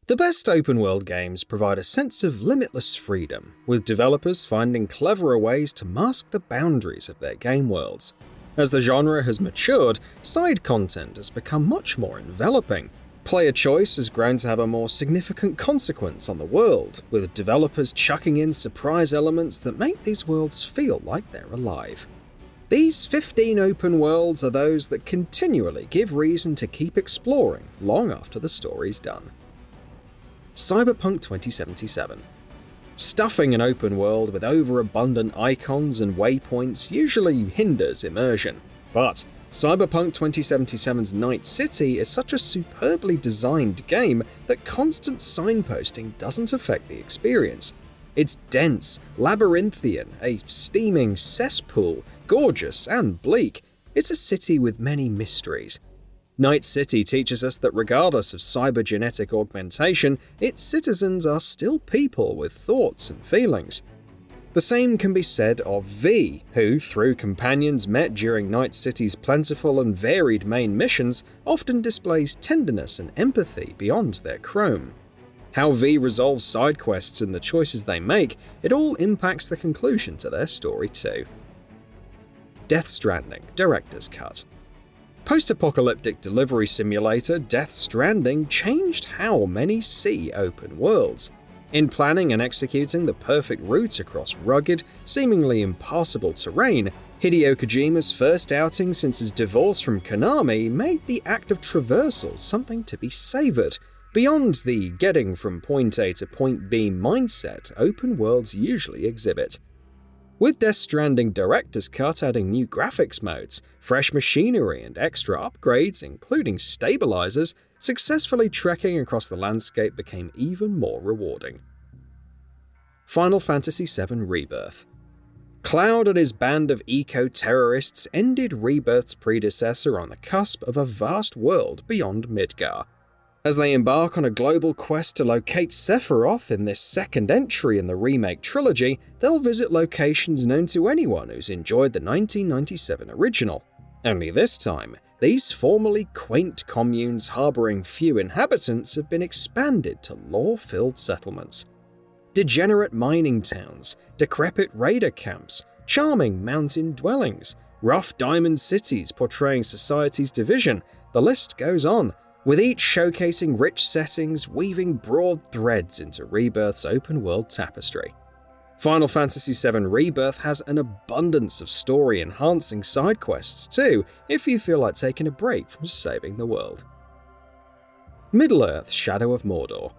The best open-world games provide a sense of limitless freedom, with developers finding cleverer ways to mask the boundaries of their game worlds. As the genre has matured, side content has become much more enveloping. Player choice has grown to have a more significant consequence on the world, with developers chucking in surprise elements that make these worlds feel like they're alive. These 15 open worlds are those that continually give reason to keep exploring long after the story's done. Cyberpunk 2077. Stuffing an open world with overabundant icons and waypoints usually hinders immersion, but Cyberpunk 2077's Night City is such a superbly designed game that constant signposting doesn't affect the experience. It's dense, labyrinthian, a steaming cesspool, gorgeous and bleak. It's a city with many mysteries. Night City teaches us that regardless of cybergenetic augmentation, its citizens are still people with thoughts and feelings. The same can be said of V, who, through companions met during Night City's plentiful and varied main missions, often displays tenderness and empathy beyond their chrome. How V resolves side quests and the choices they make, it all impacts the conclusion to their story too. Death Stranding Director's Cut. Post-apocalyptic delivery simulator Death Stranding changed how many see open worlds. In planning and executing the perfect route across rugged, seemingly impassable terrain, Hideo Kojima's first outing since his divorce from Konami made the act of traversal something to be savoured, beyond the getting from point A to point B mindset open worlds usually exhibit. With Death Stranding Director's Cut adding new graphics modes, fresh machinery and extra upgrades, including stabilizers, successfully trekking across the landscape became even more rewarding. Final Fantasy VII Rebirth. Cloud and his band of eco-terrorists ended Rebirth's predecessor on the cusp of a vast world beyond Midgar. As they embark on a global quest to locate Sephiroth in this second entry in the remake trilogy, they'll visit locations known to anyone who's enjoyed the 1997 original. Only this time, these formerly quaint communes harboring few inhabitants have been expanded to lore-filled settlements. Degenerate mining towns, decrepit raider camps, charming mountain dwellings, rough diamond cities portraying society's division, the list goes on, with each showcasing rich settings weaving broad threads into Rebirth's open-world tapestry. Final Fantasy VII Rebirth has an abundance of story-enhancing side quests too, if you feel like taking a break from saving the world. Middle-earth: Shadow of Mordor.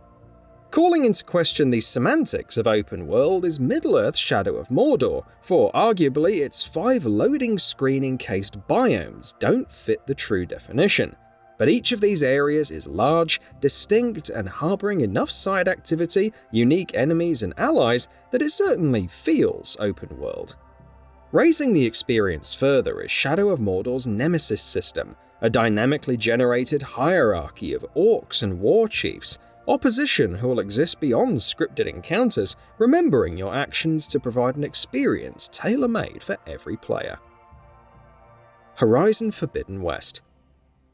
Calling into question the semantics of open world is Middle-earth: Shadow of Mordor, for arguably its 5 loading screen encased biomes don't fit the true definition. But each of these areas is large, distinct, and harboring enough side activity, unique enemies, and allies that it certainly feels open world. Raising the experience further is Shadow of Mordor's Nemesis system, a dynamically generated hierarchy of orcs and war chiefs, opposition who will exist beyond scripted encounters, remembering your actions to provide an experience tailor-made for every player. Horizon Forbidden West.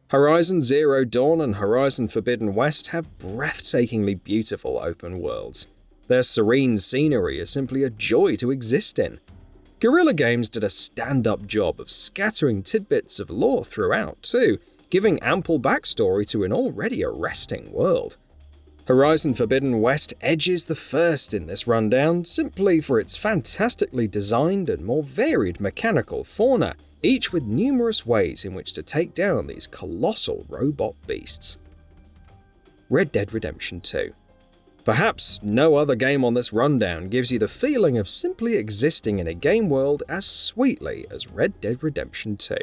Horizon Zero Dawn and Horizon Forbidden West have breathtakingly beautiful open worlds. Their serene scenery is simply a joy to exist in. Guerrilla Games did a stand-up job of scattering tidbits of lore throughout too, giving ample backstory to an already arresting world. Horizon Forbidden West edges the first in this rundown simply for its fantastically designed and more varied mechanical fauna, each with numerous ways in which to take down these colossal robot beasts. Red Dead Redemption 2. Perhaps no other game on this rundown gives you the feeling of simply existing in a game world as sweetly as Red Dead Redemption 2.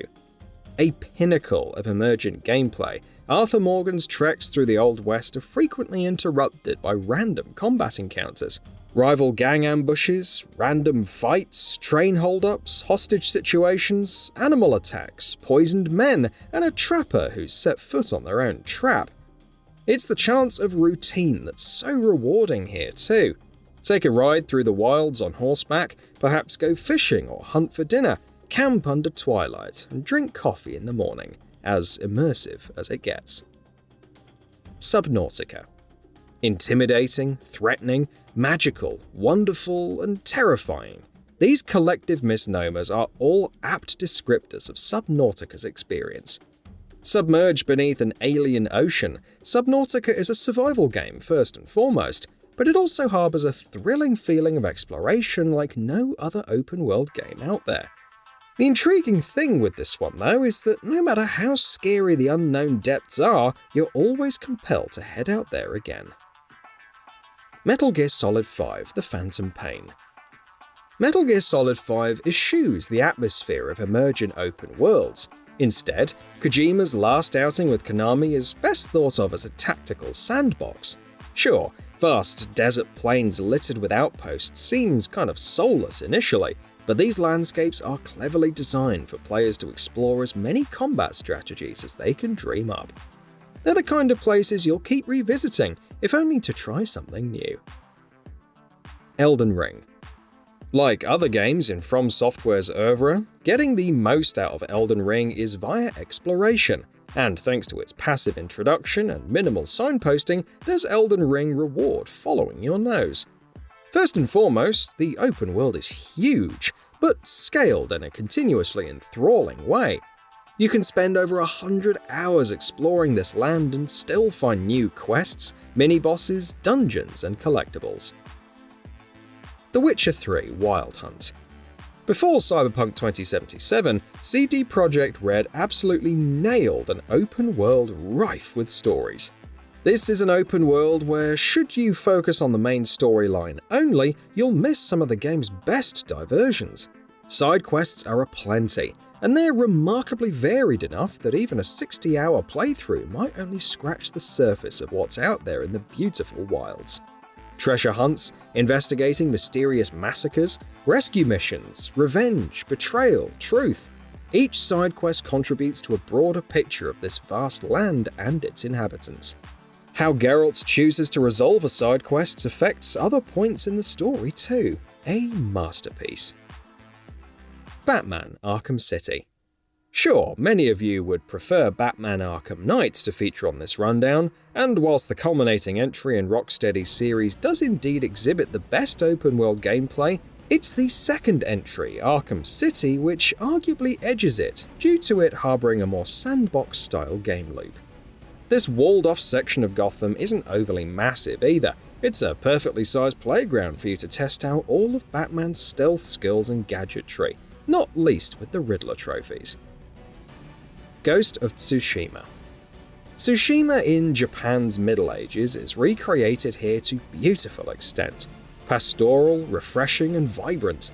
A pinnacle of emergent gameplay, Arthur Morgan's treks through the Old West are frequently interrupted by random combat encounters. Rival gang ambushes, random fights, train holdups, hostage situations, animal attacks, poisoned men, and a trapper who's set foot on their own trap. It's the chance of routine that's so rewarding here too. Take a ride through the wilds on horseback, perhaps go fishing or hunt for dinner, camp under twilight, and drink coffee in the morning, as immersive as it gets. Subnautica. Intimidating, threatening, magical, wonderful, and terrifying. These collective misnomers are all apt descriptors of Subnautica's experience. Submerged beneath an alien ocean, Subnautica is a survival game first and foremost, but it also harbours a thrilling feeling of exploration like no other open-world game out there. The intriguing thing with this one, though, is that no matter how scary the unknown depths are, you're always compelled to head out there again. Metal Gear Solid 5: The Phantom Pain. Metal Gear Solid 5 eschews the atmosphere of emergent open worlds. Instead, Kojima's last outing with Konami is best thought of as a tactical sandbox. Sure, vast desert plains littered with outposts seems kind of soulless initially, but these landscapes are cleverly designed for players to explore as many combat strategies as they can dream up. They're the kind of places you'll keep revisiting, if only to try something new. Elden Ring. Like other games in From Software's oeuvre, getting the most out of Elden Ring is via exploration, and thanks to its passive introduction and minimal signposting, does Elden Ring reward following your nose. First and foremost, the open world is huge, but scaled in a continuously enthralling way. You can spend over 100 hours exploring this land and still find new quests, mini-bosses, dungeons, and collectibles. The Witcher 3: Wild Hunt. Before Cyberpunk 2077, CD Projekt Red absolutely nailed an open world rife with stories. This is an open world where, should you focus on the main storyline only, you'll miss some of the game's best diversions. Side quests are aplenty, and they're remarkably varied enough that even a 60-hour playthrough might only scratch the surface of what's out there in the beautiful wilds. Treasure hunts, investigating mysterious massacres, rescue missions, revenge, betrayal, truth. Each side quest contributes to a broader picture of this vast land and its inhabitants. How Geralt chooses to resolve a side quest affects other points in the story too. A masterpiece. Batman: Arkham City. Sure, many of you would prefer Batman Arkham Knight to feature on this rundown, and whilst the culminating entry in Rocksteady's series does indeed exhibit the best open-world gameplay, it's the second entry, Arkham City, which arguably edges it, due to it harbouring a more sandbox-style game loop. This walled-off section of Gotham isn't overly massive either. It's a perfectly sized playground for you to test out all of Batman's stealth skills and gadgetry, not least with the Riddler trophies. Ghost of Tsushima. Tsushima in Japan's Middle Ages is recreated here to beautiful extent. Pastoral, refreshing, and vibrant.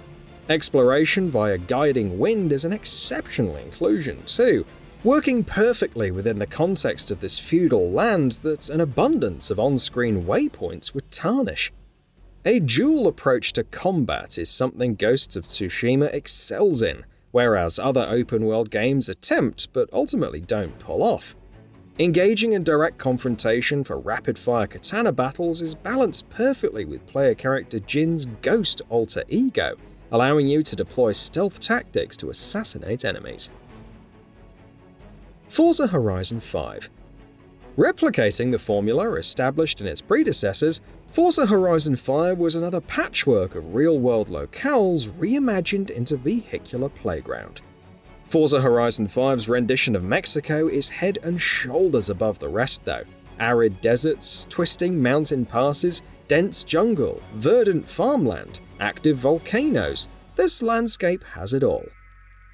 Exploration via guiding wind is an exceptional inclusion too, working perfectly within the context of this feudal land that an abundance of on-screen waypoints would tarnish. A dual approach to combat is something Ghosts of Tsushima excels in, whereas other open-world games attempt but ultimately don't pull off. Engaging in direct confrontation for rapid-fire katana battles is balanced perfectly with player character Jin's ghost alter ego, allowing you to deploy stealth tactics to assassinate enemies. Forza Horizon 5. Replicating the formula established in its predecessors, Forza Horizon 5 was another patchwork of real-world locales reimagined into vehicular playground. Forza Horizon 5's rendition of Mexico is head and shoulders above the rest though. Arid deserts, twisting mountain passes, dense jungle, verdant farmland, active volcanoes, this landscape has it all.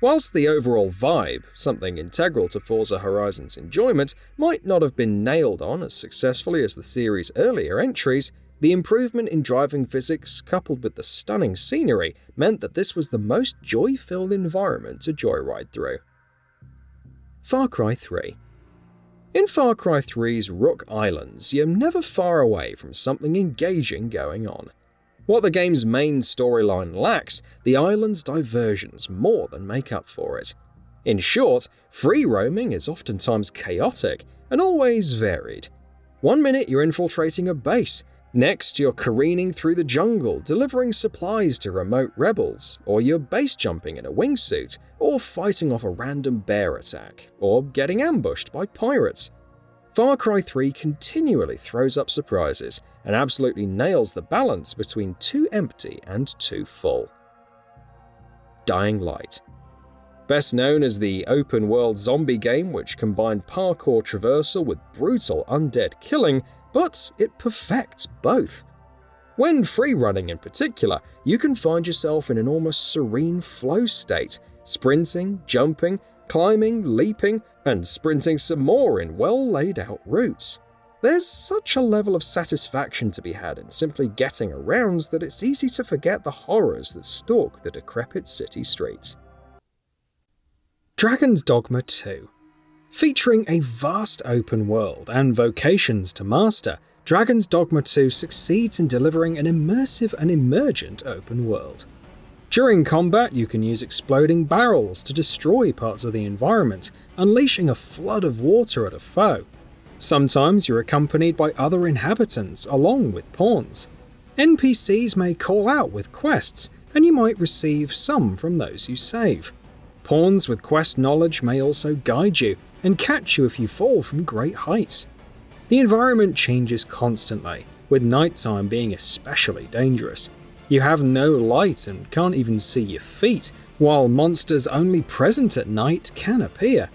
Whilst the overall vibe, something integral to Forza Horizon's enjoyment, might not have been nailed on as successfully as the series' earlier entries, the improvement in driving physics coupled with the stunning scenery meant that this was the most joy-filled environment to joyride through. Far Cry 3. In Far Cry 3's Rook Islands, you're never far away from something engaging going on. What the game's main storyline lacks, the island's diversions more than make up for it. In short, free roaming is oftentimes chaotic and always varied. One minute you're infiltrating a base, next you're careening through the jungle, delivering supplies to remote rebels, or you're base jumping in a wingsuit, or fighting off a random bear attack, or getting ambushed by pirates. Far Cry 3 continually throws up surprises and absolutely nails the balance between too empty and too full. Dying Light. Best known as the open-world zombie game which combined parkour traversal with brutal undead killing, but it perfects both. When free-running in particular, you can find yourself in an almost serene flow state, sprinting, jumping, climbing, leaping, and sprinting some more in well-laid-out routes. There's such a level of satisfaction to be had in simply getting around that it's easy to forget the horrors that stalk the decrepit city streets. Dragon's Dogma 2. Featuring a vast open world and vocations to master, Dragon's Dogma 2 succeeds in delivering an immersive and emergent open world. During combat, you can use exploding barrels to destroy parts of the environment, unleashing a flood of water at a foe. Sometimes you're accompanied by other inhabitants, along with pawns. NPCs may call out with quests, and you might receive some from those you save. Pawns with quest knowledge may also guide you, and catch you if you fall from great heights. The environment changes constantly, with nighttime being especially dangerous. You have no light and can't even see your feet, while monsters only present at night can appear.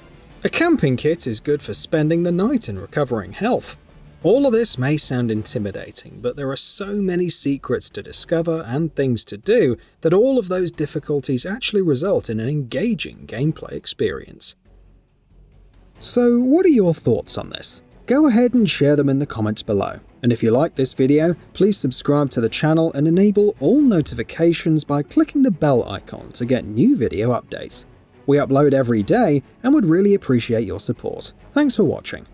A camping kit is good for spending the night and recovering health. All of this may sound intimidating, but there are so many secrets to discover and things to do that all of those difficulties actually result in an engaging gameplay experience. So what are your thoughts on this? Go ahead and share them in the comments below. And if you like this video, please subscribe to the channel and enable all notifications by clicking the bell icon to get new video updates. We upload every day and would really appreciate your support. Thanks for watching.